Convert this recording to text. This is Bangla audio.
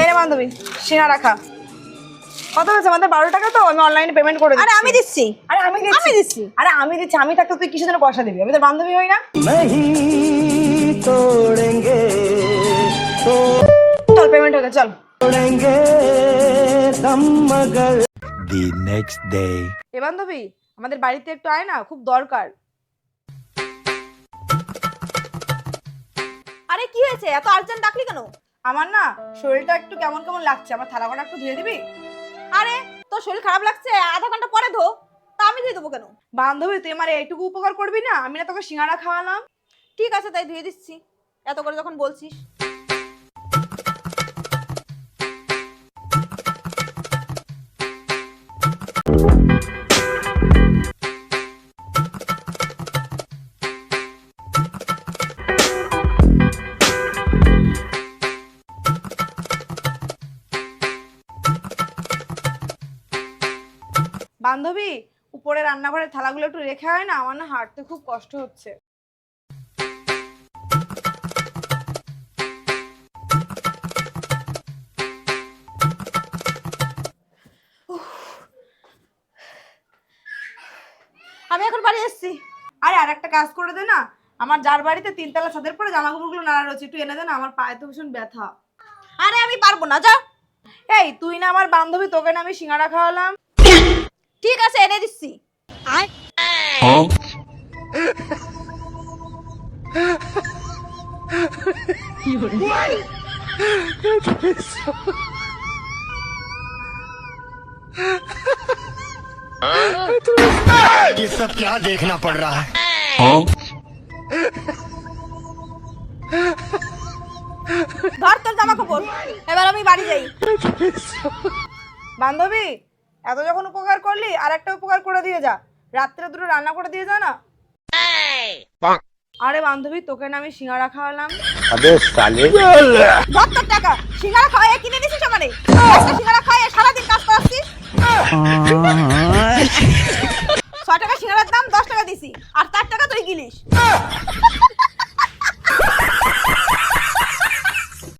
এরে বান্ধবী সিনা রাখা কত হয়েছে আমাদের 12 টাকা তো আমি অনলাইনে পেমেন্ট করে দিচ্ছি। আরে আমি দিচ্ছি। আরে আমি দিচ্ছি আরে আমি দিচ্ছি আমি থাকতে তুই কিসের জন্য পয়সা দিবি আমি তোর বান্ধবী হই না চল পেমেন্ট হতে চল The next day. এ বান্ধবী আমাদের বাড়িতে একটু আয় না খুব দরকার। আরে কি হয়েছে এত আর্জেন্ট ডাকলি কেন? আমার না শরীরটা একটু কেমন কেমন লাগছে আমার থালা বাটা একটু ধুয়ে দিবি। আরে তোর শরীর খারাপ লাগছে আধা ঘন্টা পরে ধো। তা আমি ধুয়ে দেবো কেন? বান্ধবী তুই আমার এইটুকু উপকার করবি না আমি না তোকে সিঙ্গারা খাওয়ালাম। ঠিক আছে তাই ধুয়ে দিচ্ছি এত করে যখন বলছিস। বান্ধবী উপরে রান্নাঘরের থালাগুলো একটু রেখে হয় না আমার না হাঁটতে খুব কষ্ট হচ্ছে। আমি এখন বাড়ি এসেছি। আরে আর একটা কাজ করে দে না আমার যার বাড়িতে 3 তলা ছাদের পরে জামা কাপড়গুলো নাড়া রয়েছে একটু এনে দে না আমার পায়ে তো ভীষণ ব্যথা। আরে আমি পারবো না যা। এই তুই না আমার বান্ধবী তোকে না আমি সিঙ্গারা খাওয়ালাম। ঠিক আছে এনে দিচ্ছি। ये सब क्या देखना पड़ रहा है? ধর তোর জামা কাপড় এবার আমি বাড়ি যাই। বান্ধবী এত যখন উপকার করলি আর একটা উপকার করে দিয়ে যা রাত্রে দুটো রান্না করে দিয়ে যা না। আরে বান্ধবী তোকে না আমি সিঙ্গারা খাওয়ালাম। अबे साले ধর তোর টাকা সিঙ্গারা খাওয়াই কিনে দিছিস আমারে। আজকে সিঙ্গারা খাওয়াই সারাদিন কাজ করাচ্ছিস। 6 টাকা সিঙ্গারার দাম 10 টাকা দিছি আর